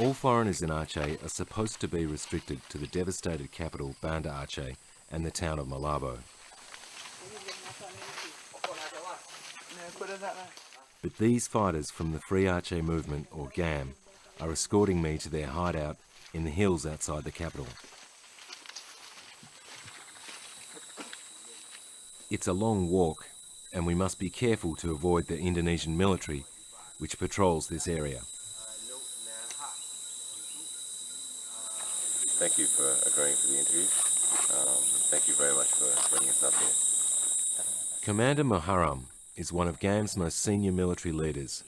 All foreigners in Aceh are supposed to be restricted to the devastated capital Banda Aceh and the town of Malabo. But these fighters from the Free Aceh movement, or GAM, are escorting me to their hideout in the hills outside the capital. It's a long walk, and we must be careful to avoid the Indonesian military, which patrols this area. Thank you for agreeing for the interview. Thank you very much for bringing us up here. Commander Muharram is one of GAM's most senior military leaders,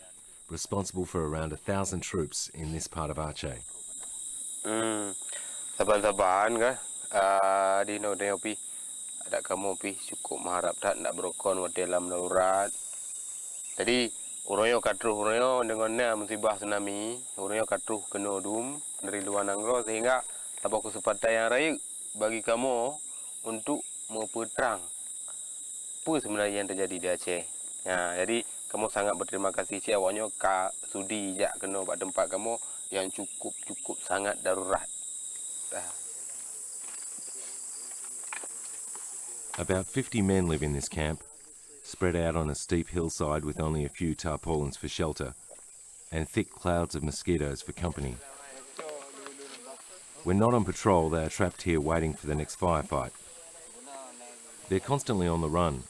responsible for around 1,000 troops in this part of Aceh. Saban-saban kan, di Nodeopi, ada kamu pi cukup mengharap tak nak berokon dalam darurat. Jadi uroyo katruh uroyo dengan musibah tsunami, uroyo katruh kena dum dari luar nanggro sehingga dapat kesempatan yang baik bagi kamu untuk memperterang apa sebenarnya yang terjadi di Aceh. Ya, jadi kamu sangat berterima kasih si awaknya ka sudi jak kena pada tempat kamu yang cukup sangat darurat. About 50 men live in this camp, spread out on a steep hillside with only a few tarpaulins for shelter and thick clouds of mosquitoes for company. When not on patrol, they are trapped here waiting for the next firefight. They're constantly on the run.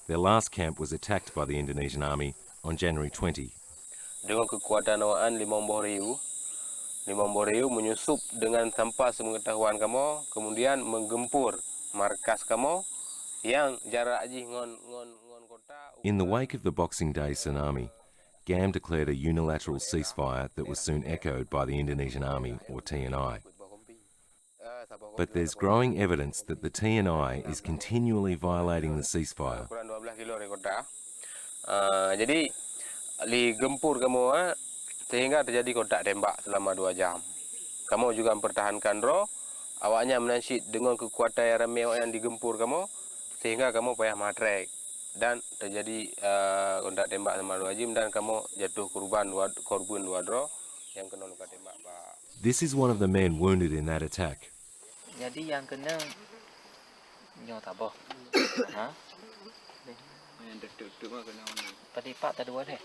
Their last camp was attacked by the Indonesian army on January 20. Dengan kekuatan awaan 50,000 menyusup dengan tanpa sepengetahuan kamu, kemudian menggempur markas kamu yang jarak aji ngon kota. In the wake of the Boxing Day tsunami, GAM declared a unilateral ceasefire that was soon echoed by the Indonesian army, or TNI. But there's growing evidence that the TNI is continually violating the ceasefire. Jadi, digempur kamu sehingga terjadi kontak tembak selama 2 jam. Kamu juga mempertahankan roh, awaknya menansyid dengan kekuatan yang ramai yang digempur kamu sehingga kamu payah matrek dan terjadi kontak tembak selama 2 jam dan kamu jatuh korban 2 roh yang kena luka tembak, Pak. This is one of the men wounded in that attack. Jadi yang kena nyo taboh. Ha? Yang detuk mah kena mana? Tadi Pak tadi dua deh.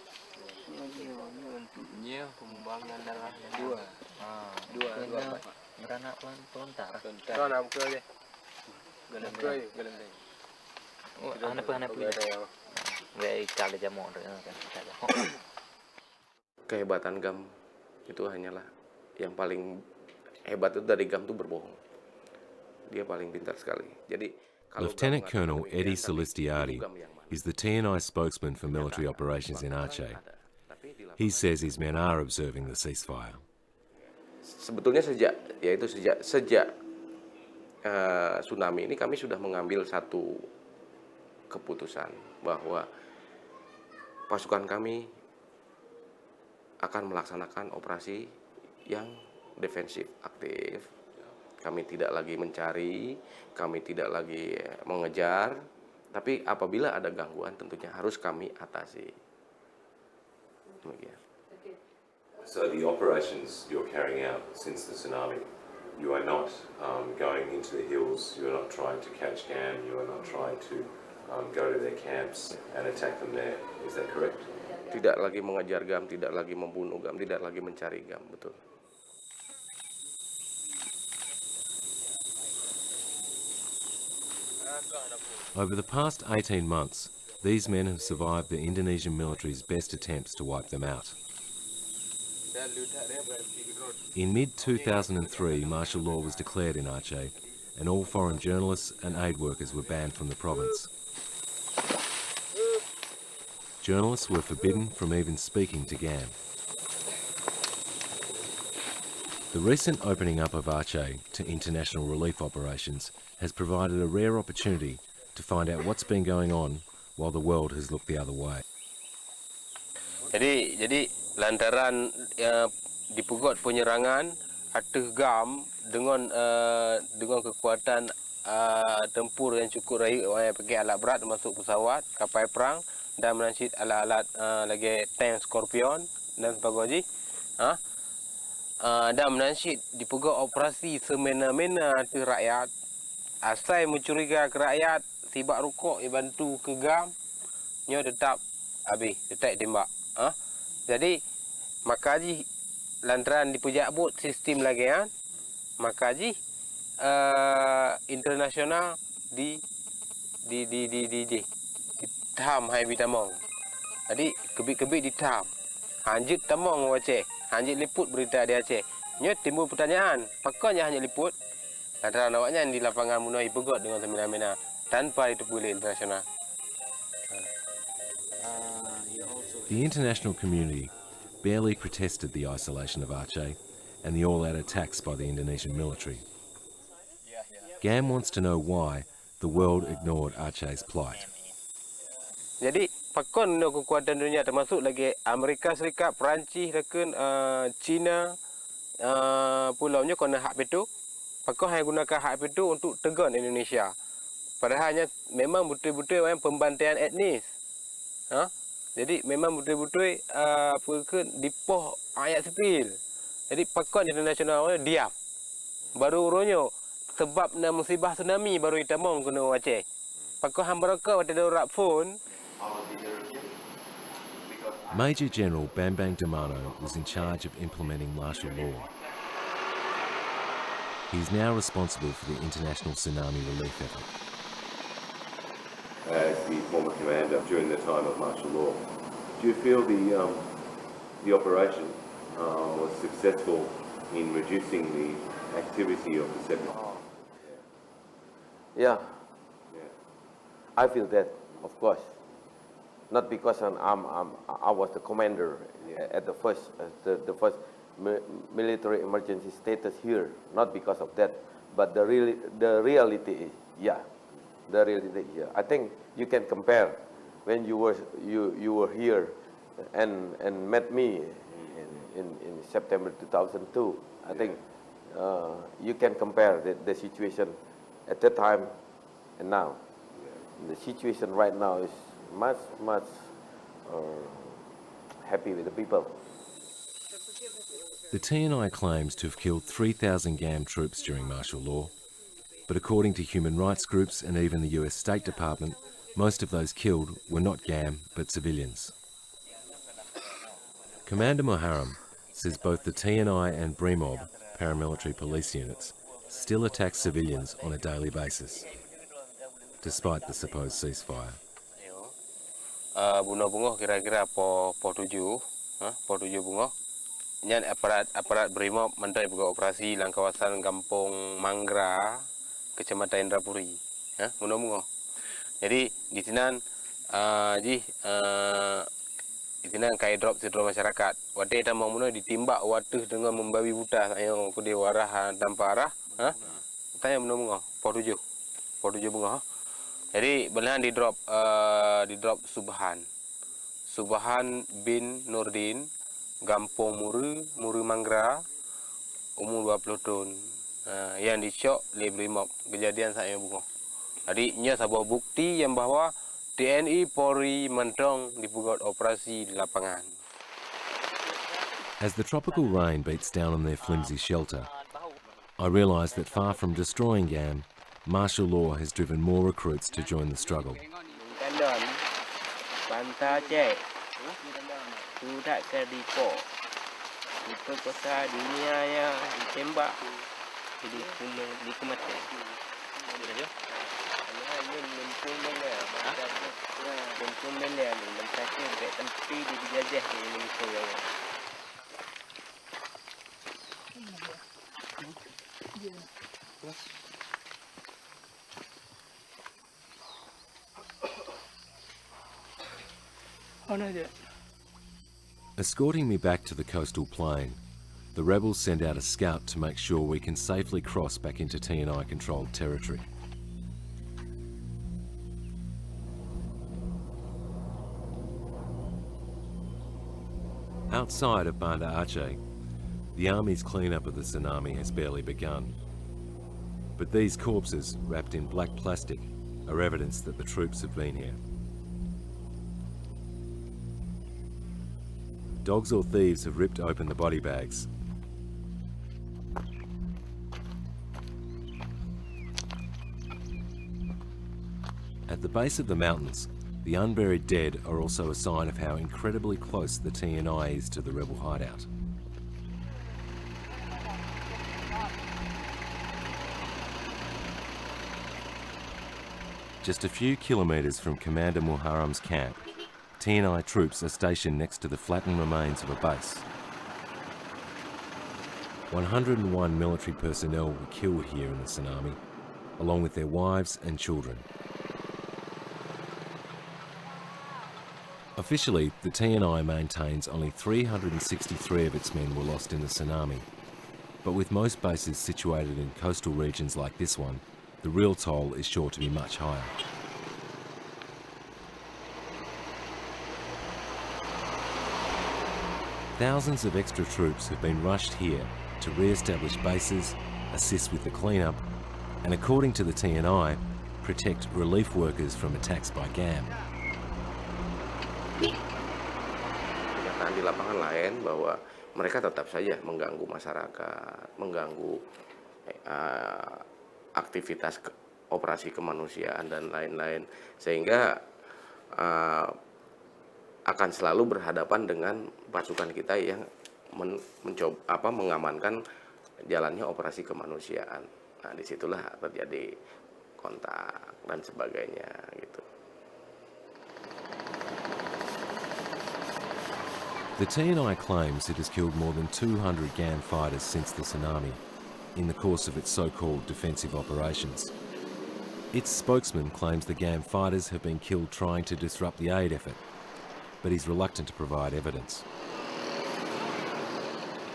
Nyo pembuangan darah dua. Dua Pak. Beranak pelontar. Kau nak buka je. Gelem. Oh, anak apa? Wei kali jamu kan. Kehebatan GAM itu hanyalah yang paling hebat itu dari GAM itu berbohong. Dia paling pintar sekali. Jadi Lieutenant Colonel Eddie Solistiardi is the TNI spokesman for military operations in Aceh. He says his men are observing the ceasefire. Sebetulnya sejak tsunami ini kami sudah mengambil satu keputusan bahwa pasukan kami akan melaksanakan operasi yang defensif aktif. Kami tidak lagi mencari, kami tidak lagi mengejar, tapi apabila ada gangguan tentunya harus kami atasi. Demikian. So the operations you're carrying out since the tsunami, you are not going into the hills, you are not trying to catch GAM, you are not trying to go to their camps and attack them there. Is that correct? Tidak lagi mengejar GAM, tidak lagi membunuh GAM, tidak lagi mencari GAM, betul. Over the past 18 months, these men have survived the Indonesian military's best attempts to wipe them out. In mid-2003, martial law was declared in Aceh, and all foreign journalists and aid workers were banned from the province. Journalists were forbidden from even speaking to GAM. The recent opening up of Aceh to international relief operations has provided a rare opportunity to find out what's been going on while the world has looked the other way. Jadi lantaran dipegot penyerangan atas GAM dengan kekuatan tempur yang cukup raih, pakai alat berat termasuk pesawat, kapal perang dan menansyid alat-alat lagi tank Scorpion dan sebagainya. dan menansyid dipegang operasi semena-mena ke rakyat. Asal mencuriga ke rakyat, sibak rukuk, bantu ke GAM, nyo tetap habis, tetap tembak. Jadi, maka ji lantaran dipejabut sistem lagi kan, maka ji internasional di taham hai bitamong. Jadi kebik-kebik ditam. Hanjut tamong Aceh. Hanjut liput berita di Aceh. Nyo timbul pertanyaan, pakanya hanya liput? Lantaran awaknya di lapangan munai pegot dengan semena-mena tanpa ditepui oleh internasional. The international community barely protested the isolation of Aceh and the all-out attacks by the Indonesian military. GAM wants to know why the world ignored Aceh's plight. Jadi pakon no kekuatan dunia termasuk lagi Amerika Serikat, Perancis, rekan China, pulaunya kena hak veto. Pakon hanya gunakan hak veto untuk tegan Indonesia. Padahalnya memang betul-betul pembantaian etnis. Jadi memang betul-betul dipoh rakyat sipil. Jadi pakon internasional diam. Baru uronyo sebab na musibah tsunami baru itamong kena Aceh. Pakon hambaraka wate darurat phone. Major General Bambang Damano was in charge of implementing martial law. He is now responsible for the international tsunami relief effort. As the former commander during the time of martial law, do you feel the operation was successful in reducing the activity of the separatists? Yeah. I feel that, of course. Not because I was the commander at the first military emergency status here. Not because of that, but the reality is, the reality is here. I think you can compare when you were here and met me in September 2002. I think you can compare the situation at that time and now. The situation right now is much happy with the people. The TNI claims to have killed 3,000 GAM troops during martial law, but according to human rights groups and even the US State Department, most of those killed were not GAM but civilians. Commander Muharrem says both the TNI and BRIMOB, paramilitary police units, still attack civilians on a daily basis, despite the supposed ceasefire. Bunga-bunga kira-kira po 7 bunga. Nyan aparat BRIMOB mentai buka operasi dalam kawasan Kampung Manggra, Kecamatan Indrapuri. Bunga-bunga. Jadi di sini di sini kai drop sidro masyarakat. Wadai tamang muna ditimbak watuh dengan membabi buta sayang ku warah tanpa arah. Tanya bunga-bunga po 7 bunga. Jadi belahan di drop Subhan bin Nurdin, Gampong Muri Manggra, umur 20 tahun. Yang dicok oleh BRIMOB kejadian saya bunga. Jadi nya sebuah bukti yang bahawa TNI Polri mentong dibuat operasi di lapangan. As the tropical rain beats down on their flimsy shelter, I realise that far from destroying GAM, martial law has driven more recruits to join the struggle. Escorting me back to the coastal plain, the rebels send out a scout to make sure we can safely cross back into TNI-controlled territory. Outside of Banda Aceh, the army's cleanup of the tsunami has barely begun. But these corpses, wrapped in black plastic, are evidence that the troops have been here. Dogs or thieves have ripped open the body bags. At the base of the mountains, the unburied dead are also a sign of how incredibly close the TNI is to the rebel hideout. Just a few kilometres from Commander Muharram's camp, TNI troops are stationed next to the flattened remains of a base. 101 military personnel were killed here in the tsunami, along with their wives and children. Officially, the TNI maintains only 363 of its men were lost in the tsunami. But with most bases situated in coastal regions like this one, the real toll is sure to be much higher. Thousands of extra troops have been rushed here to re-establish bases, assist with the cleanup, and according to the TNI, protect relief workers from attacks by GAM. Kenyataan di lapangan lain bahwa mereka tetap saja mengganggu masyarakat, mengganggu aktivitas operasi kemanusiaan dan lain-lain, sehingga akan selalu berhadapan dengan pasukan kita yang mencoba mengamankan jalannya operasi kemanusiaan. Nah, disitulah terjadi kontak dan sebagainya gitu. The TNI claims it has killed more than 200 GAM fighters since the tsunami in the course of its so-called defensive operations. Its spokesman claims the GAM fighters have been killed trying to disrupt the aid effort, but he's reluctant to provide evidence.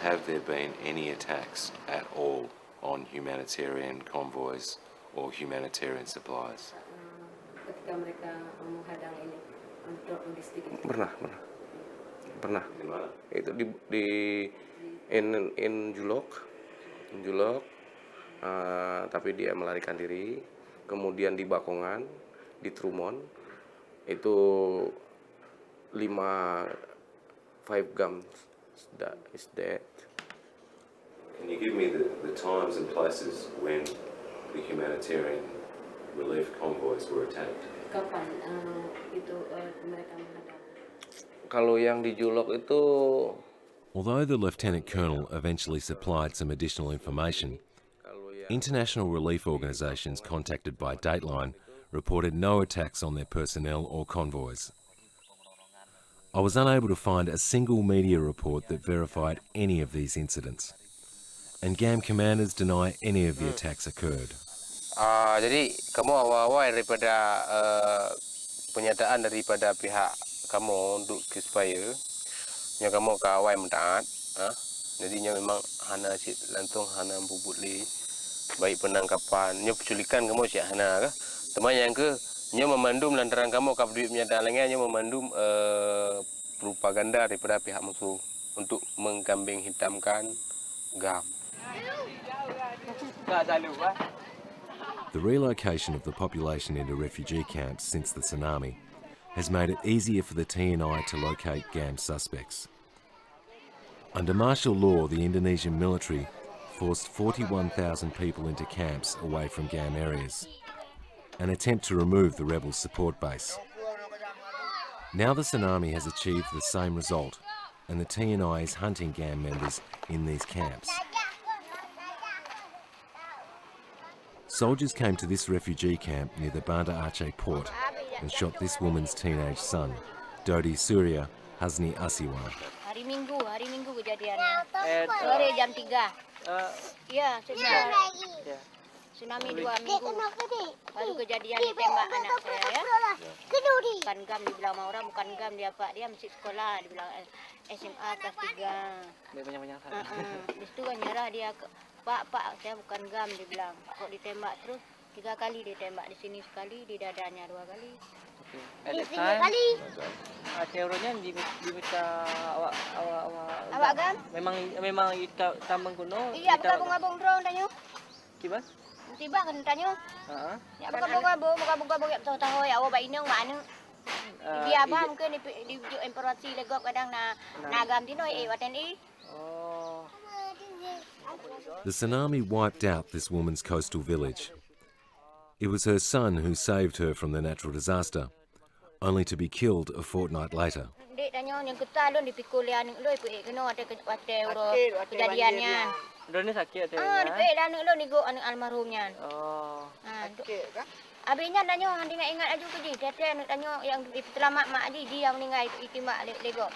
Have there been any attacks at all on humanitarian convoys or humanitarian supplies? Ketika mereka menghadang ini untuk logistik itu. Pernah. Itu di in Julok, tapi dia melarikan diri. Kemudian di Bakongan, di Trumon, itu 5 GAM is dead. Can you give me the times and places when the humanitarian relief convoys were attacked? Kapan itu mereka menghadang? Kalau yang di Julok itu, although the Lieutenant Colonel eventually supplied some additional information, international relief organisations contacted by Dateline reported no attacks on their personnel or convoys. I was unable to find a single media report that verified any of these incidents, and GAM commanders deny any of the attacks occurred. jadi kamu awal-awal daripada pernyataan daripada pihak kamu untuk ceasefire, yang kamu kawai mentaat, jadinya memang hana cik lantung hana bubut li, baik penangkapan, nyo penculikan kamu cik hana kah? Teman yang ke nyo memandum lantaran kamu kap duit pernyataan lainnya nyo memandum propaganda daripada pihak musuh untuk mengkambing hitamkan GAM. The relocation of the population into refugee camps since the tsunami has made it easier for the TNI to locate GAM suspects. Under martial law, the Indonesian military forced 41,000 people into camps away from GAM areas, an attempt to remove the rebels' support base. Now the tsunami has achieved the same result, and the TNI is hunting GAM members in these camps. Soldiers came to this refugee camp near the Banda Aceh port and shot this woman's teenage son, Dodi Surya Hasni Asiwan. Hari Minggu kejadiannya. Sore jam 3. Iya, tsunami 2 minggu. Baru kejadian ditembak anak saya ya. Bukan GAM dibilang sama orang, bukan GAM dia Pak. Dia masih sekolah, dibilang SMA kelas 3. Banyak-banyak Di situ kan nyerah dia, Pak, saya bukan GAM, dia bilang. Kok ditembak terus? 3 kali ditembak, di sini sekali, di dadanya 2 kali. At that time, teorinya diminta Awak GAM? Memang tambang kuno. Iya, bergabung-gabung drone tanya. Kiban? Tiba kan tanya. Ya bergabung-gabung ya tahu ya awak inang mana. Dia apa mungkin di informasi legok kadang na GAM tino waten i. Oh. The tsunami wiped out this woman's coastal village. It was her son who saved her from the natural disaster, only to be killed a fortnight later. Dek tanya yang kita lu dipikul ya ning lu kena ada kejadiannya. Udah ni sakit tu. Dipik lah ning lu nego almarhumnya. Oh. Sakit kah? Abisnya tanya hang ingat aju ke ji. Tete nak tanya yang selamat mak dia meninggal itu mak lego.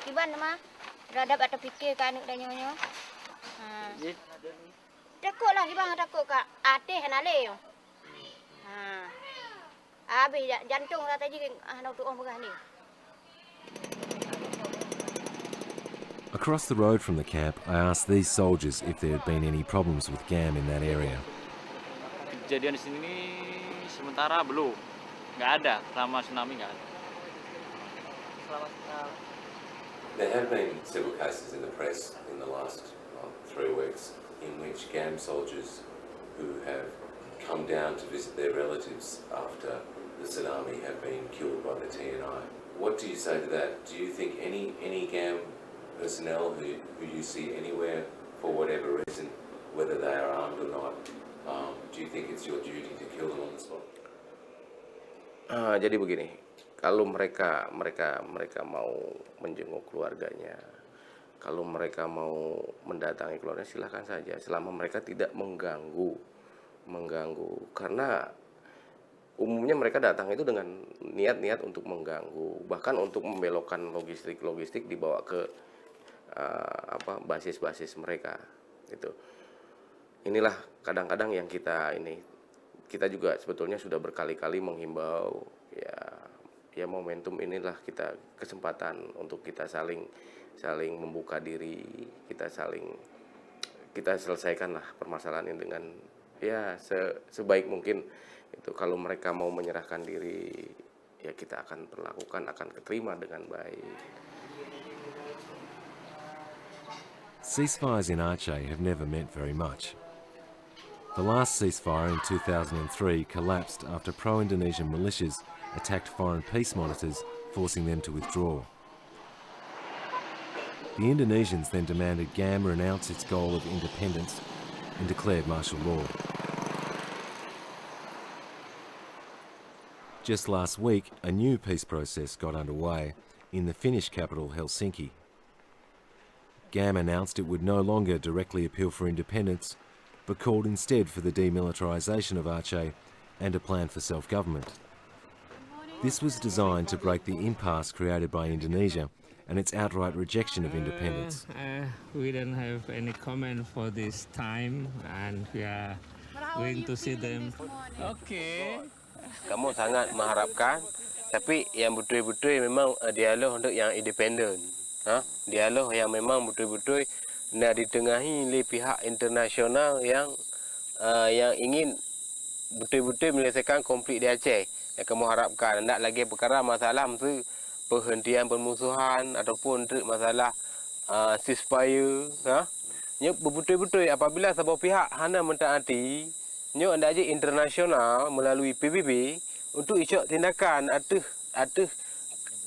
Kiban mah radap atau fikir kan nak tanya nya. Takut lah bang takut kak. Ateh nale. Abis jantung lah tadi nak tu orang berani. Across the road from the camp, I asked these soldiers if there had been any problems with GAM in that area. Kejadian di sini sementara belum. Nggak ada. Selama tsunami nggak ada. There have been several cases in the press in the last 3 weeks in which GAM soldiers who have come down to visit their relatives after the tsunami have been killed by the TNI. What do you say to that? Do you think any GAM personnel who you see anywhere for whatever reason, whether they are armed or not, do you think it's your duty to kill them on the spot? Jadi begini, kalau mereka mau menjenguk keluarganya, kalau mereka mau mendatangi keluarga silahkan saja, selama mereka tidak mengganggu, karena umumnya mereka datang itu dengan niat untuk mengganggu, bahkan untuk membelokkan logistik dibawa ke basis-basis mereka gitu. Inilah kadang-kadang yang kita juga sebetulnya sudah berkali-kali menghimbau ya momentum inilah kesempatan untuk kita saling membuka diri, kita selesaikanlah permasalahan ini dengan sebaik mungkin. Itu kalau mereka mau menyerahkan diri ya kita akan keterima dengan baik. Ceasefires in Aceh have never meant very much. The last ceasefire in 2003 collapsed after pro-Indonesian militias attacked foreign peace monitors, forcing them to withdraw. The Indonesians then demanded GAM renounce its goal of independence and declared martial law. Just last week, a new peace process got underway in the Finnish capital Helsinki. GAM announced it would no longer directly appeal for independence, but called instead for the demilitarisation of Aceh and a plan for self-government. This was designed to break the impasse created by Indonesia and its outright rejection of independence. We don't have any comment for this time, and we are going to see them. Okay. Kamu sangat mengharapkan, tapi yang betul-betul memang dialog untuk yang independen. Dialog yang memang betul-betul nak ditengahi oleh pihak internasional yang ingin betul-betul menyelesaikan konflik di Aceh. Yang kamu harapkan, nak lagi perkara masalah mesti penghentian permusuhan ataupun masalah ceasefire. Nya betul-betul apabila sebuah pihak hanya mentaati, nya anda aja internasional melalui PBB untuk isyak tindakan atas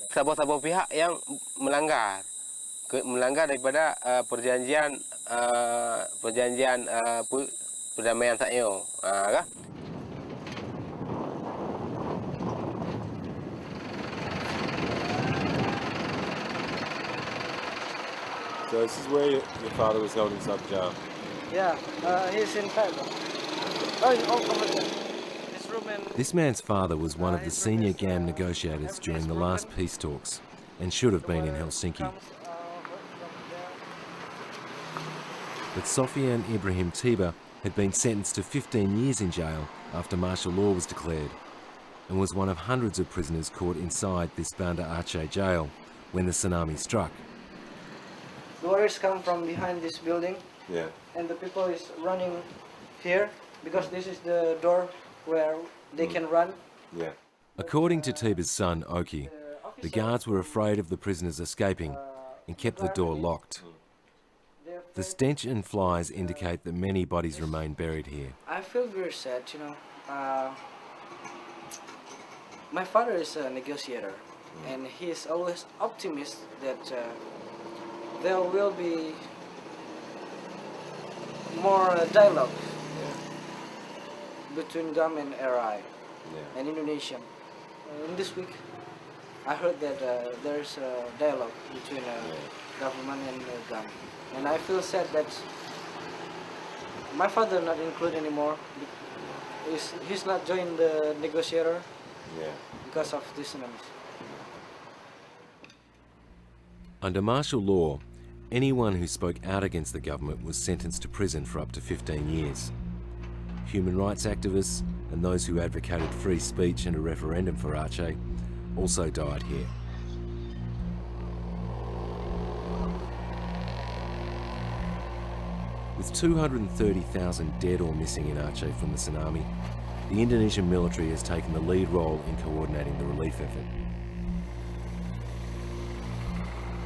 sebuah pihak yang melanggar daripada perjanjian perdamaian saknyo. Kah? So this is where your father was held inside the jail? Yeah, he's in bed. Over there. This room and... This man's father was one of the senior GAM negotiators during the last peace talks and should have been in Helsinki. But Sofian Ibrahim Tiba had been sentenced to 15 years in jail after martial law was declared and was one of hundreds of prisoners caught inside this Banda Aceh jail when the tsunami struck. The waters come from behind this building, and the people is running here because this is the door where they can run. According to Tiba's son, Oki, the guards were afraid of the prisoners escaping and kept the door locked. The stench and flies indicate that many bodies remain buried here. I feel very sad, you know. My father is a negotiator, and he is always optimistic that there will be more dialogue between GAM and RI and Indonesian. In this week, I heard that there's a dialogue between government and GAM, and I feel sad that my father not included anymore. He's not joined the negotiator because of this tsunamis. Under martial law, anyone who spoke out against the government was sentenced to prison for up to 15 years. Human rights activists and those who advocated free speech and a referendum for Aceh also died here. With 230,000 dead or missing in Aceh from the tsunami, the Indonesian military has taken the lead role in coordinating the relief effort.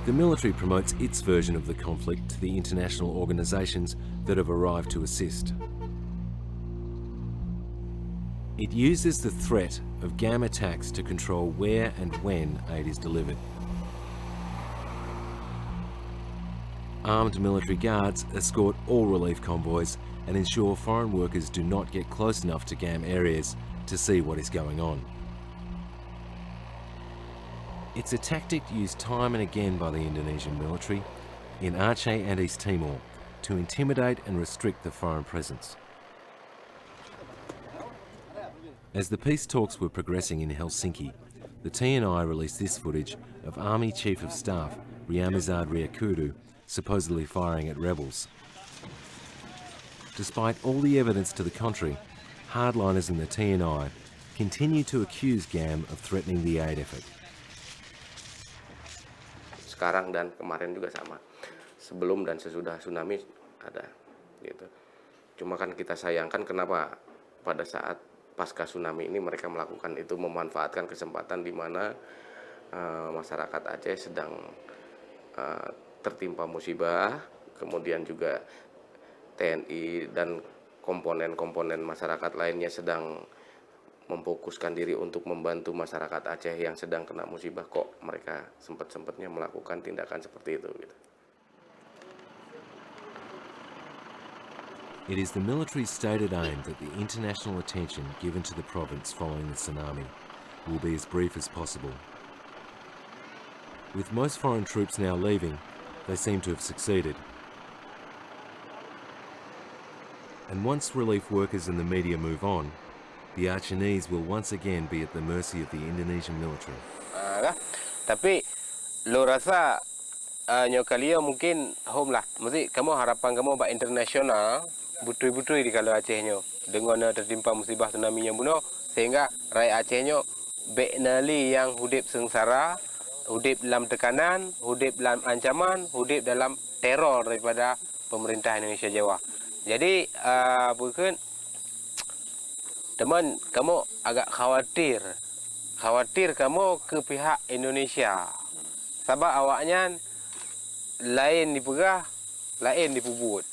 The military promotes its version of the conflict to the international organisations that have arrived to assist. It uses the threat of GAM attacks to control where and when aid is delivered. Armed military guards escort all relief convoys and ensure foreign workers do not get close enough to GAM areas to see what is going on. It's a tactic used time and again by the Indonesian military in Aceh and East Timor to intimidate and restrict the foreign presence. As the peace talks were progressing in Helsinki, the TNI released this footage of Army Chief of Staff Riamizard Riyakudu supposedly firing at rebels. Despite all the evidence to the contrary, hardliners in the TNI continue to accuse GAM of threatening the aid effort. Sekarang dan kemarin juga sama, sebelum dan sesudah tsunami ada gitu. Cuma kan kita sayangkan kenapa pada saat pasca tsunami ini mereka melakukan itu, memanfaatkan kesempatan di mana masyarakat Aceh sedang tertimpa musibah, kemudian juga TNI dan komponen-komponen masyarakat lainnya sedang memfokuskan diri untuk membantu masyarakat Aceh yang sedang kena musibah, kok mereka sempat-sempatnya melakukan tindakan seperti itu gitu. It is the military's stated aim that the international attention given to the province following the tsunami will be as brief as possible. With most foreign troops now leaving, they seem to have succeeded. And once relief workers and the media move on, the Achenese will once again be at the mercy of the Indonesian military. Tapi lo rasa nyokalia mungkin home lah. Mesti kamu harapan kamu bak internasional butui-butui di kalau Acehnya dengan tertimpa musibah tsunami yang bunuh, sehingga rakyat Acehnya beknali yang hidup sengsara, hidup dalam tekanan, hidup dalam ancaman, hidup dalam teror daripada pemerintah Indonesia Jawa. Jadi bukan teman, kamu agak khawatir kamu ke pihak Indonesia. Sebab awaknya lain dipegah, lain dipubut.